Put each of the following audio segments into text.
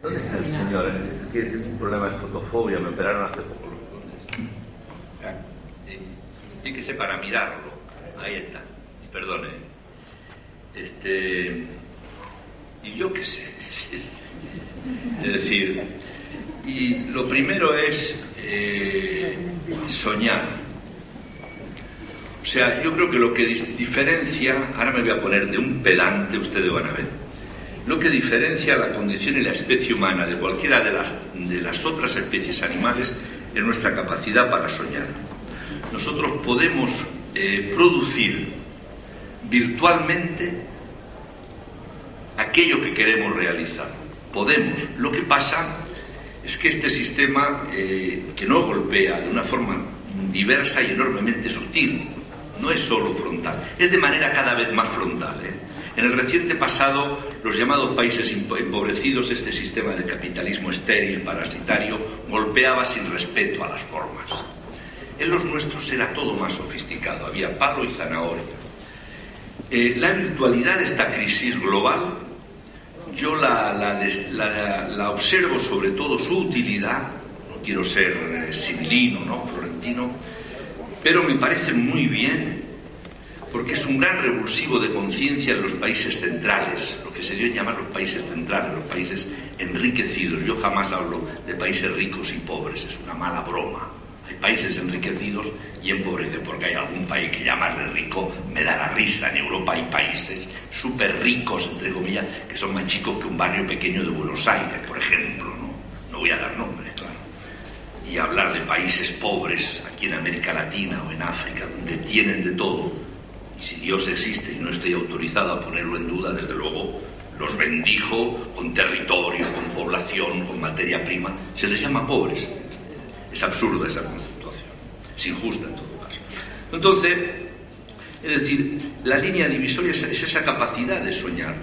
¿Dónde está el señor? Es que tiene un problema de fotofobia, me operaron hace poco. Fíjese para mirarlo. Ahí está. Perdone. Y yo qué sé. Es decir, y lo primero es soñar. O sea, yo creo que lo que diferencia, ahora me voy a poner de un pedante, ustedes van a ver, lo que diferencia la condición y la especie humana de cualquiera de las otras especies animales es nuestra capacidad para soñar. Nosotros podemos producir virtualmente aquello que queremos realizar. Podemos. Lo que pasa es que este sistema que nos golpea de una forma diversa y enormemente sutil, no es solo frontal, es de manera cada vez más frontal. En el reciente pasado, los llamados países empobrecidos, este sistema de capitalismo estéril, parasitario, golpeaba sin respeto a las formas. En los nuestros era todo más sofisticado, había palo y zanahoria. La virtualidad de esta crisis global, yo la observo sobre todo su utilidad, no quiero ser sibilino, ¿no?, florentino, pero me parece muy bien, porque es un gran revulsivo de conciencia en los países centrales, lo que se dio a llamar los países centrales, los países enriquecidos. Yo jamás hablo de países ricos y pobres, es una mala broma. Hay países enriquecidos y empobrecidos, porque hay algún país que llamarle rico me da la risa. En Europa hay países súper ricos, entre comillas, que son más chicos que un barrio pequeño de Buenos Aires, por ejemplo, no voy a dar nombres, claro. Y hablar de países pobres aquí en América Latina o en África, donde tienen de todo, y si Dios existe y no estoy autorizado a ponerlo en duda, desde luego los bendijo con territorio, con población, con materia prima, se les llama pobres. Es absurda esa conceptuación, es injusta en todo caso. Entonces, es decir, la línea divisoria es esa capacidad de soñar.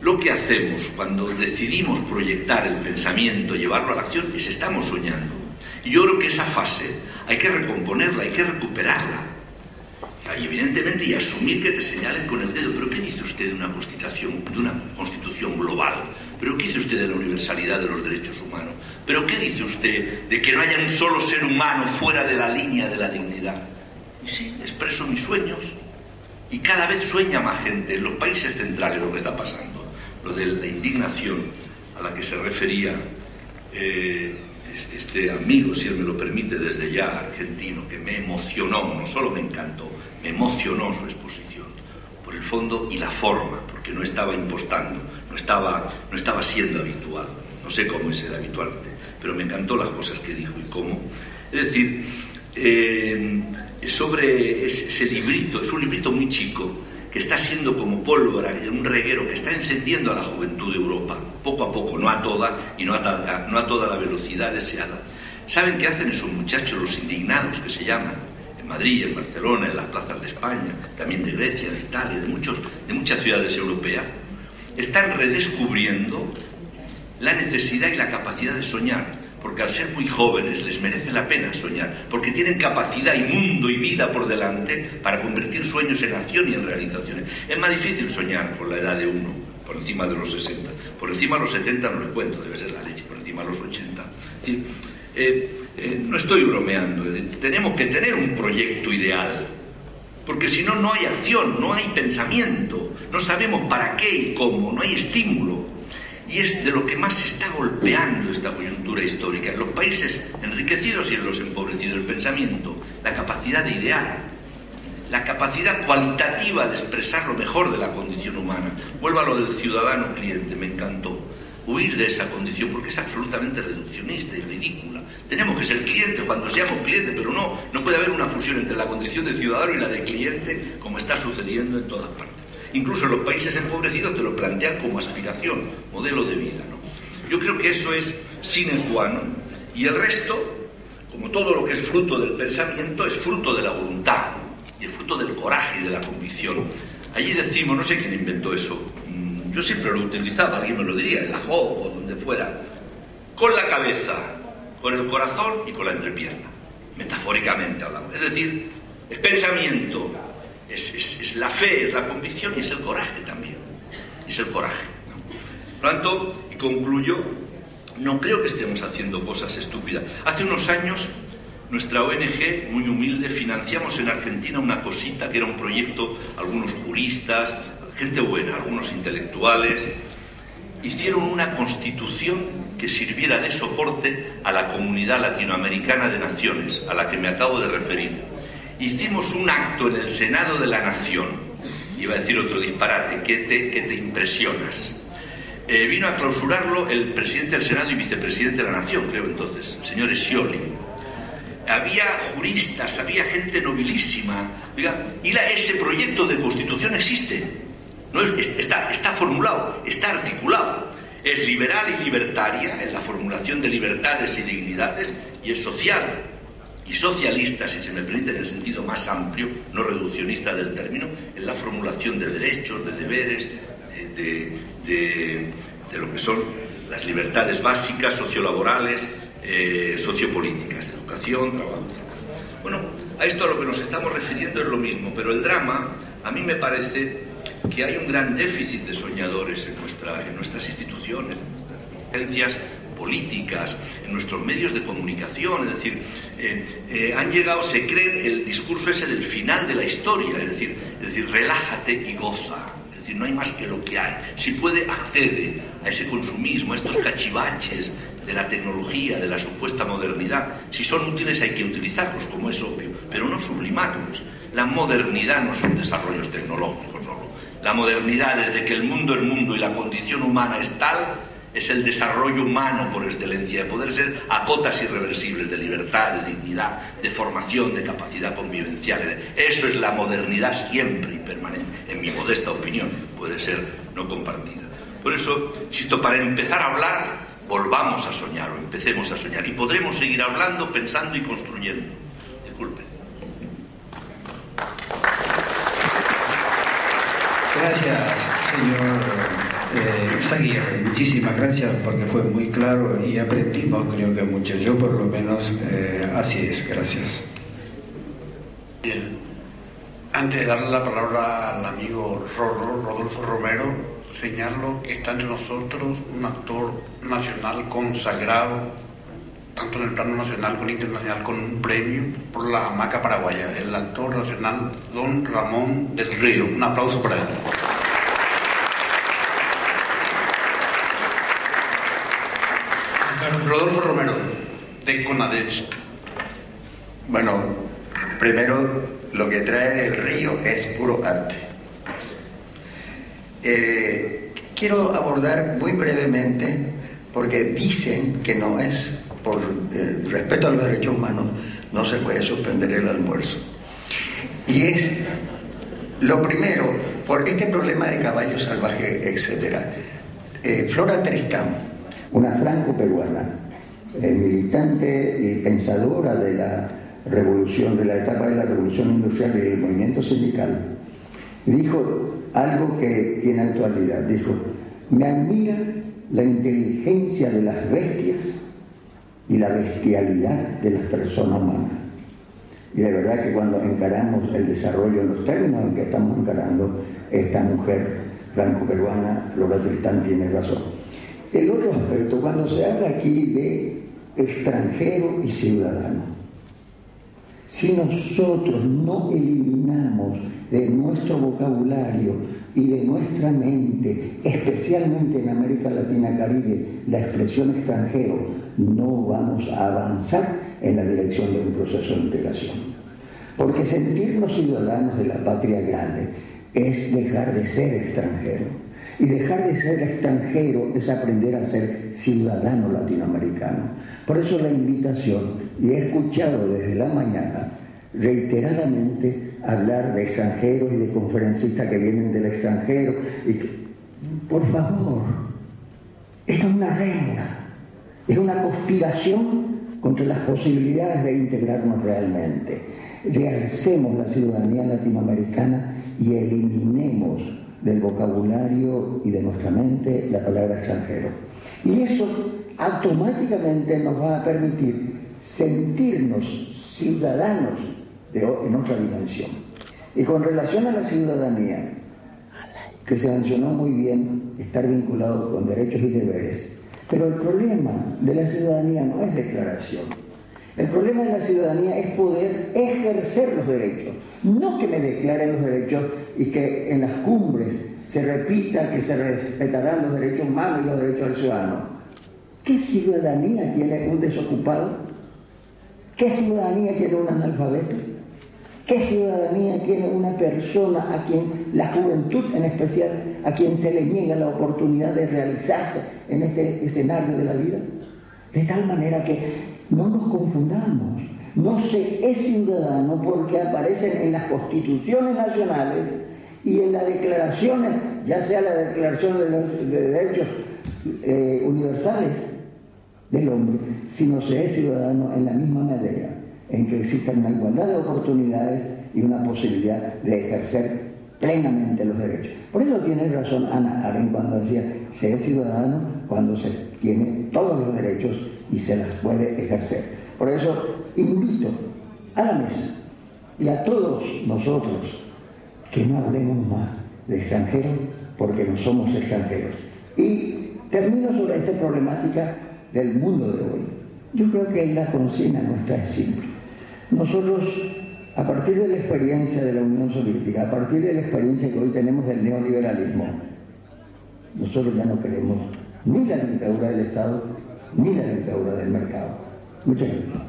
Lo que hacemos cuando decidimos proyectar el pensamiento, llevarlo a la acción, es estamos soñando. Y yo creo que esa fase hay que recomponerla, hay que recuperarla. Y evidentemente, y asumir que te señalen con el dedo. ¿Pero qué dice usted de una constitución global? ¿Pero qué dice usted de la universalidad de los derechos humanos? ¿Pero qué dice usted de que no haya un solo ser humano fuera de la línea de la dignidad? Y sí, expreso mis sueños. Y cada vez sueña más gente en los países centrales lo que está pasando. Lo de la indignación a la que se refería este amigo, si él me lo permite, desde ya argentino, que me emocionó, no solo me encantó, me emocionó su exposición, por el fondo y la forma, porque no estaba impostando, no estaba siendo habitual. No sé cómo es habitualmente, pero me encantó las cosas que dijo y cómo. Es decir, sobre ese librito, es un librito muy chico, que está siendo como pólvora en un reguero que está encendiendo a la juventud de Europa, poco a poco, no a toda, y no a toda la velocidad deseada. ¿Saben qué hacen esos muchachos, los indignados, que se llaman? En Madrid, en Barcelona, en las plazas de España, también de Grecia, de Italia, de muchas ciudades europeas. Están redescubriendo la necesidad y la capacidad de soñar, porque al ser muy jóvenes les merece la pena soñar, porque tienen capacidad y mundo y vida por delante para convertir sueños en acción y en realizaciones. Es más difícil soñar por la edad de uno, por encima de los 60. Por encima de los 70 no les cuento, debe ser la leche, por encima de los 80. Es decir, no estoy bromeando, tenemos que tener un proyecto ideal, porque si no, no hay acción, no hay pensamiento, no sabemos para qué y cómo, no hay estímulo. Y es de lo que más se está golpeando esta coyuntura histórica, en los países enriquecidos y en los empobrecidos, el pensamiento, la capacidad de idear, la capacidad cualitativa de expresar lo mejor de la condición humana. Vuelvo a lo del ciudadano cliente, me encantó. Huir de esa condición, porque es absolutamente reduccionista y ridícula. Tenemos que ser clientes cuando seamos clientes, pero no puede haber una fusión entre la condición de ciudadano y la de cliente, como está sucediendo en todas partes. Incluso en los países empobrecidos te lo plantean como aspiración, modelo de vida, ¿no? Yo creo que eso es sine qua non. Y el resto, como todo lo que es fruto del pensamiento, es fruto de la voluntad, y es fruto del coraje y de la convicción. Allí decimos, no sé quién inventó eso, yo siempre lo utilizaba, alguien me lo diría, en la JOB o donde fuera, con la cabeza, con el corazón y con la entrepierna, metafóricamente hablando. Es decir, es pensamiento, es la fe, es la convicción y es el coraje también. Es el coraje, ¿no? Por lo tanto, y concluyo, no creo que estemos haciendo cosas estúpidas. Hace unos años, nuestra ONG, muy humilde, financiamos en Argentina una cosita que era un proyecto, algunos juristas, gente buena, algunos intelectuales, hicieron una constitución que sirviera de soporte a la comunidad latinoamericana de naciones, a la que me acabo de referir. Hicimos un acto en el Senado de la Nación, iba a decir otro disparate, que te impresionas. Vino a clausurarlo el presidente del Senado y vicepresidente de la Nación, creo entonces, el señor Scioli. Había juristas, había gente nobilísima, y ese proyecto de constitución existe. No está formulado, está articulado. Es liberal y libertaria en la formulación de libertades y dignidades, y es social y socialista, si se me permite, en el sentido más amplio, no reduccionista del término, en la formulación de derechos, de deberes, de lo que son las libertades básicas, sociolaborales, sociopolíticas, de educación, trabajo, etc. Bueno, a esto a lo que nos estamos refiriendo es lo mismo, pero el drama, a mí me parece que hay un gran déficit de soñadores en nuestras instituciones, en nuestras agencias políticas, en nuestros medios de comunicación. Es decir, han llegado, se creen el discurso ese del final de la historia, es decir, relájate y goza. Es decir, no hay más que lo que hay. Si puede, accede a ese consumismo, a estos cachivaches de la tecnología, de la supuesta modernidad. Si son útiles hay que utilizarlos, como es obvio, pero no sublimarlos. La modernidad no son desarrollos tecnológicos solo. La modernidad, desde que el mundo es mundo y la condición humana es tal, es el desarrollo humano por excelencia, de poder ser a cotas irreversibles de libertad, de dignidad, de formación, de capacidad convivencial. Eso es la modernidad siempre y permanente, en mi modesta opinión, puede ser no compartida. Por eso, insisto, para empezar a hablar, volvamos a soñar, o empecemos a soñar, y podremos seguir hablando, pensando y construyendo. Disculpen. Gracias, señor Izaguirre. Muchísimas gracias, porque fue muy claro y aprendimos, creo que mucho. Yo por lo menos así es. Gracias. Bien. Antes de darle la palabra al amigo Rodolfo Romero, señalo que está entre nosotros un actor nacional consagrado, tanto en el plano nacional como internacional, con un premio por la hamaca paraguaya, el actor nacional Don Ramón del Río. Un aplauso para él. Rodolfo Romero, de CONADECH. Bueno, primero, lo que trae del río es puro arte. Quiero abordar muy brevemente, porque dicen que no es, por respeto a los derechos humanos, no se puede suspender el almuerzo. Y es, lo primero, por este problema de caballo salvaje, etc. Flora Tristán, una franco-peruana, militante y pensadora de la revolución, de la etapa de la revolución industrial y del movimiento sindical, dijo algo que tiene actualidad. Dijo: me admira la inteligencia de las bestias y la bestialidad de las personas humanas. Y de verdad que cuando encaramos el desarrollo en los términos en que estamos encarando, esta mujer franco-peruana, Flora Tristán, tiene razón. El otro aspecto, cuando se habla aquí de extranjero y ciudadano, si nosotros no eliminamos de nuestro vocabulario y de nuestra mente, especialmente en América Latina Caribe, la expresión extranjero, no vamos a avanzar en la dirección de un proceso de integración. Porque sentirnos ciudadanos de la patria grande es dejar de ser extranjero. Y dejar de ser extranjero es aprender a ser ciudadano latinoamericano. Por eso la invitación, y he escuchado desde la mañana reiteradamente hablar de extranjeros y de conferencistas que vienen del extranjero. Por favor, esto es una reina, es una conspiración contra las posibilidades de integrarnos realmente. Realcemos la ciudadanía latinoamericana y eliminemos del vocabulario y de nuestra mente la palabra extranjero. Y eso automáticamente nos va a permitir sentirnos ciudadanos en otra dimensión. Y con relación a la ciudadanía, que se mencionó muy bien, estar vinculado con derechos y deberes, Pero el problema de la ciudadanía no es declaración. El problema de la ciudadanía es poder ejercer los derechos. No que me declaren los derechos y que en las cumbres se repita que se respetarán los derechos humanos y los derechos del ciudadano. ¿Qué ciudadanía tiene un desocupado? ¿Qué ciudadanía tiene un analfabeto? ¿Qué ciudadanía tiene una persona a quien, la juventud en especial, a quien se le niega la oportunidad de realizarse en este escenario de la vida? De tal manera que no nos confundamos. No se es ciudadano porque aparecen en las constituciones nacionales y en las declaraciones, ya sea la Declaración de Derechos Universales del Hombre, sino se es ciudadano en la misma medida en que exista una igualdad de oportunidades y una posibilidad de ejercer plenamente los derechos. Por eso tiene razón Hannah Arendt cuando decía, se es ciudadano cuando se tiene todos los derechos y se las puede ejercer. Por eso invito a la mesa y a todos nosotros que no hablemos más de extranjeros porque no somos extranjeros. Y termino sobre esta problemática del mundo de hoy. Yo creo que la consigna nuestra es simple. Nosotros, a partir de la experiencia de la Unión Soviética, a partir de la experiencia que hoy tenemos del neoliberalismo, nosotros ya no queremos ni la dictadura del Estado ni la dictadura del mercado. Muchas gracias.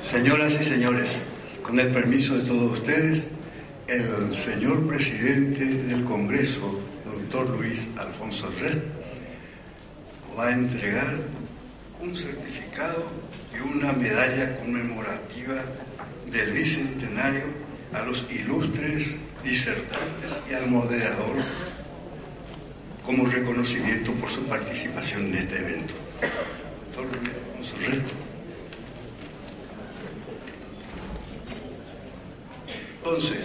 Señoras y señores, con el permiso de todos ustedes, el señor presidente del Congreso, doctor Luis Alfonso Res, va a entregar un certificado y una medalla conmemorativa del bicentenario a los ilustres disertantes y al moderador como reconocimiento por su participación en este evento. Doctor Luis Alfonso Res. Entonces,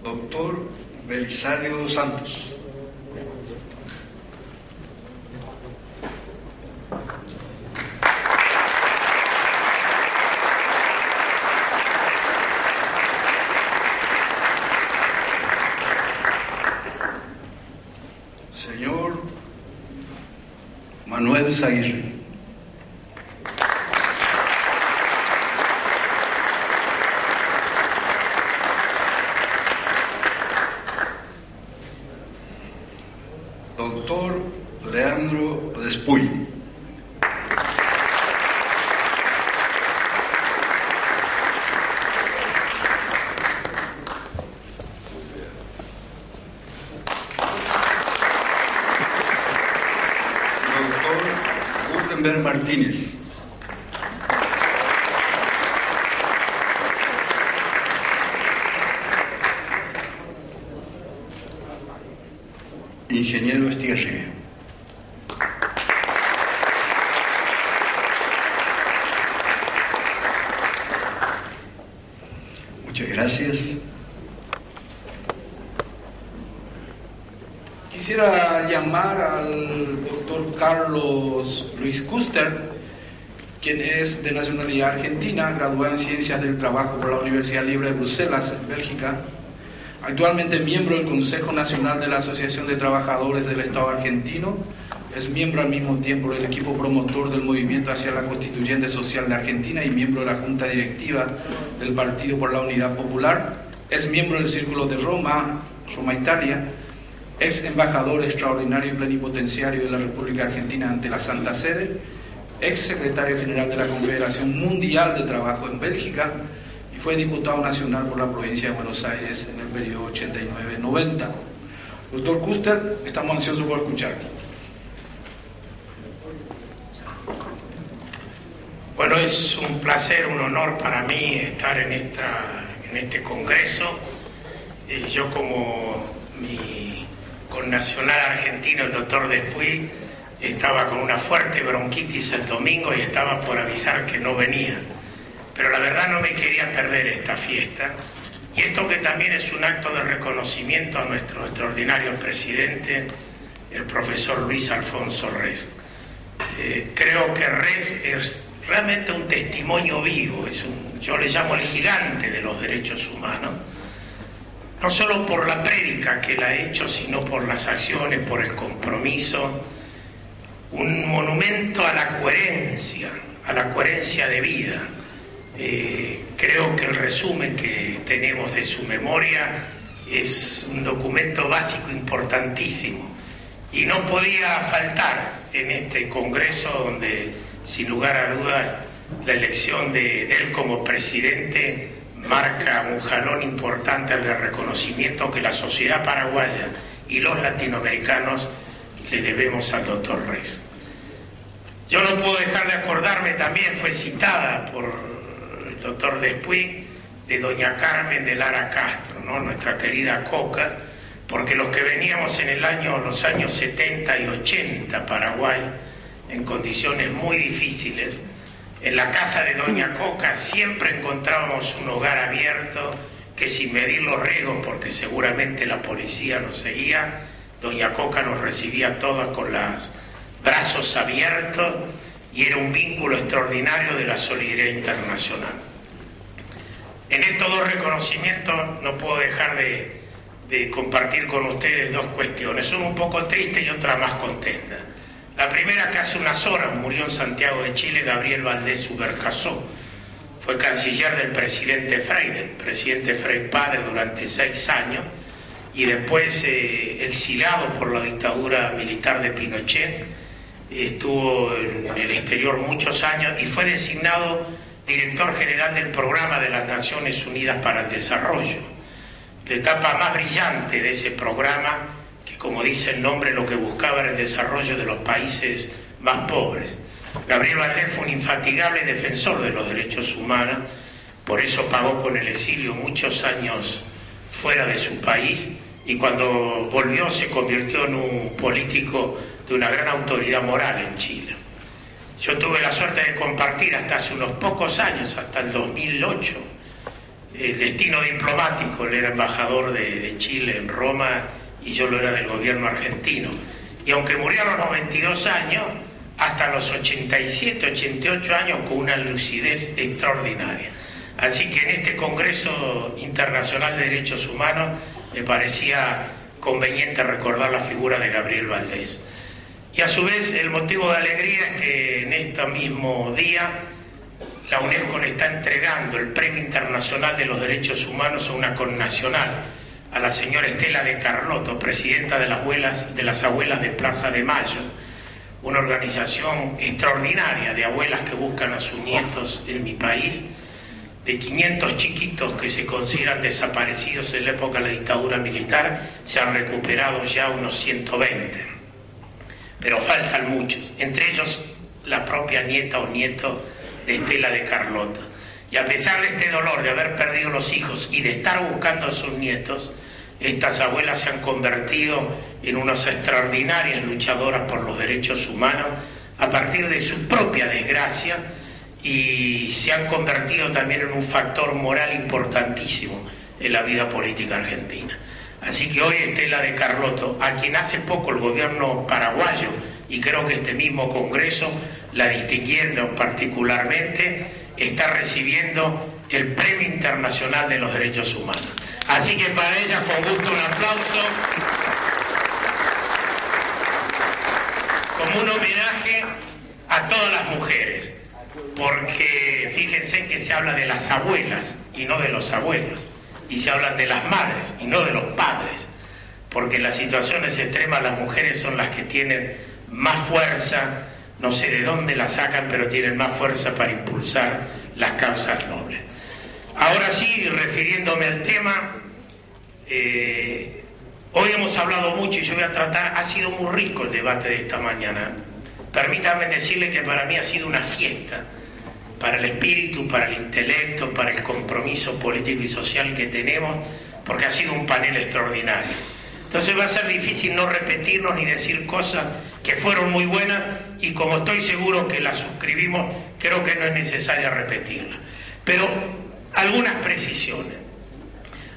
doctor Belisario dos Santos. Señor Manuel Zaguirre. Doctor Leandro Despuy. Doctor Gutenberg Martínez. Ingeniero Estigarribia. Muchas gracias. Quisiera llamar al doctor Carlos Luis Kuster, quien es de nacionalidad argentina, graduado en Ciencias del Trabajo por la Universidad Libre de Bruselas, en Bélgica. Actualmente miembro del Consejo Nacional de la Asociación de Trabajadores del Estado Argentino, es miembro al mismo tiempo del equipo promotor del Movimiento hacia la Constituyente Social de Argentina y miembro de la Junta Directiva del Partido por la Unidad Popular, es miembro del Círculo de Roma, Italia, ex embajador extraordinario y plenipotenciario de la República Argentina ante la Santa Sede, ex secretario general de la Confederación Mundial de Trabajo en Bélgica, fue diputado nacional por la provincia de Buenos Aires en el periodo 89-90. Doctor Kuster, estamos ansiosos por escucharle. Bueno, es un placer, un honor para mí estar en este congreso. Yo como mi connacional argentino, el doctor Despuy, estaba con una fuerte bronquitis el domingo y estaba por avisar que no venía. Pero la verdad no me quería perder esta fiesta, y esto que también es un acto de reconocimiento a nuestro extraordinario presidente, el profesor Luis Alfonso Res. Creo que Res es realmente un testimonio vivo, yo le llamo el gigante de los derechos humanos, no solo por la prédica que él ha hecho, sino por las acciones, por el compromiso, un monumento a la coherencia de vida. Creo que el resumen que tenemos de su memoria es un documento básico importantísimo y no podía faltar en este congreso donde, sin lugar a dudas, la elección de él como presidente marca un jalón importante de reconocimiento que la sociedad paraguaya y los latinoamericanos le debemos al doctor Reis. Yo no puedo dejar de acordarme, también fue citada por el doctor Despuig, de doña Carmen de Lara Castro, ¿no? Nuestra querida Coca, porque los que veníamos en los años 70 y 80 a Paraguay, en condiciones muy difíciles, en la casa de doña Coca siempre encontrábamos un hogar abierto, que sin medir los riesgos, porque seguramente la policía nos seguía, doña Coca nos recibía todas con los brazos abiertos, y era un vínculo extraordinario de la solidaridad internacional. En estos dos reconocimientos no puedo dejar de compartir con ustedes dos cuestiones, una un poco triste y otra más contenta. La primera, que hace unas horas murió en Santiago de Chile Gabriel Valdés Ubercasó. Fue canciller del presidente Frei padre durante 6 años, y después exiliado por la dictadura militar de Pinochet, estuvo en el exterior muchos años y fue designado director general del Programa de las Naciones Unidas para el Desarrollo. La etapa más brillante de ese programa, que como dice el nombre, lo que buscaba era el desarrollo de los países más pobres. Gabriel Valdés fue un infatigable defensor de los derechos humanos, por eso pagó con el exilio muchos años fuera de su país, y cuando volvió se convirtió en un político de una gran autoridad moral en Chile. Yo tuve la suerte de compartir hasta hace unos pocos años, hasta el 2008, el destino diplomático. Él era embajador de Chile en Roma y yo lo era del gobierno argentino. Y aunque murió a los 92 años, hasta los 87, 88 años con una lucidez extraordinaria. Así que en este Congreso Internacional de Derechos Humanos me parecía conveniente recordar la figura de Gabriel Valdés. Y a su vez el motivo de alegría es que en este mismo día la UNESCO le está entregando el Premio Internacional de los Derechos Humanos a una connacional, a la señora Estela de Carlotto, presidenta de las abuelas de Plaza de Mayo, una organización extraordinaria de abuelas que buscan a sus nietos en mi país. De 500 chiquitos que se consideran desaparecidos en la época de la dictadura militar, se han recuperado ya unos 120. Pero faltan muchos, entre ellos la propia nieta o nieto de Estela de Carlotto. Y a pesar de este dolor de haber perdido los hijos y de estar buscando a sus nietos, estas abuelas se han convertido en unas extraordinarias luchadoras por los derechos humanos a partir de su propia desgracia, y se han convertido también en un factor moral importantísimo en la vida política argentina. Así que hoy Estela de Carlotto, a quien hace poco el gobierno paraguayo, y creo que este mismo Congreso la distinguieron particularmente, está recibiendo el Premio Internacional de los Derechos Humanos. Así que para ella, con gusto, un aplauso, como un homenaje a todas las mujeres, porque fíjense que se habla de las abuelas y no de los abuelos, y se habla de las madres y no de los padres, porque en las situaciones extremas las mujeres son las que tienen más fuerza, no sé de dónde la sacan, pero tienen más fuerza para impulsar las causas nobles. Ahora sí, refiriéndome al tema, hoy hemos hablado mucho y yo voy a tratar, ha sido muy rico el debate de esta mañana. Permítanme decirle que para mí ha sido una fiesta, para el espíritu, para el intelecto, para el compromiso político y social que tenemos, porque ha sido un panel extraordinario. Entonces va a ser difícil no repetirnos ni decir cosas que fueron muy buenas, y como estoy seguro que las suscribimos, creo que no es necesario repetirlas. Pero algunas precisiones.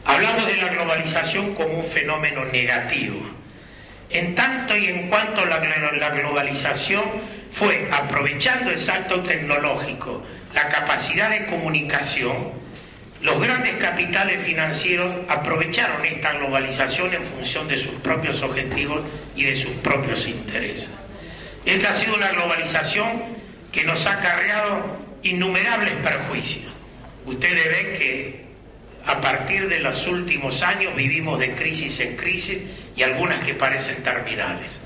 Hablamos de la globalización como un fenómeno negativo. En tanto y en cuanto la globalización fue, aprovechando el salto tecnológico, la capacidad de comunicación, Los grandes capitales financieros aprovecharon esta globalización en función de sus propios objetivos y de sus propios intereses. Esta ha sido una globalización que nos ha acarreado innumerables perjuicios. Ustedes ven que a partir de los últimos años vivimos de crisis en crisis y algunas que parecen terminales.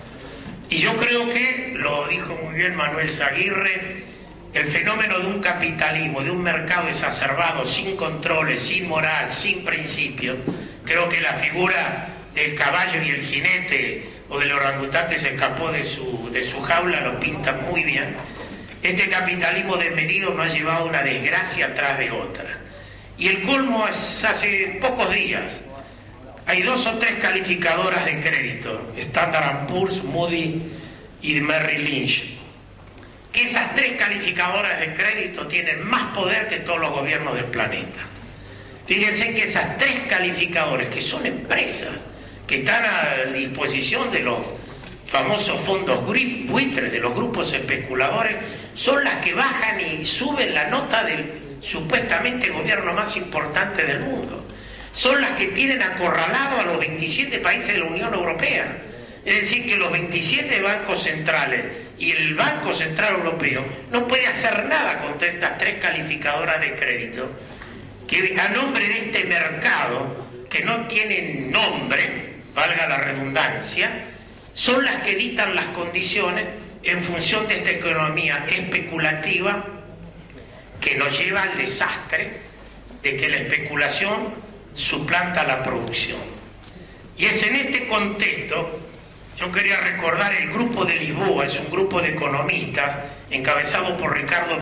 Y yo creo que, lo dijo muy bien Manuel Zaguirre, el fenómeno de un capitalismo, de un mercado exacerbado, sin controles, sin moral, sin principios, creo que la figura del caballo y el jinete o del orangután que se escapó de su jaula lo pinta muy bien. Este capitalismo desmedido nos ha llevado una desgracia tras de otra. Y el colmo es hace pocos días. Hay 2 o 3 calificadoras de crédito, Standard & Poor's, Moody y Merrill Lynch, que esas 3 calificadoras de crédito tienen más poder que todos los gobiernos del planeta. Fíjense que esas 3 calificadores, que son empresas que están a disposición de los famosos fondos buitres, de los grupos especuladores, son las que bajan y suben la nota del supuestamente gobierno más importante del mundo. Son las que tienen acorralado a los 27 países de la Unión Europea. Es decir, que los 27 bancos centrales y el Banco Central Europeo no puede hacer nada contra estas 3 calificadoras de crédito que, a nombre de este mercado que no tiene nombre, valga la redundancia, son las que dictan las condiciones en función de esta economía especulativa que nos lleva al desastre de que la especulación suplanta la producción. Y es en este contexto, yo quería recordar el Grupo de Lisboa, es un grupo de economistas encabezado por Ricardo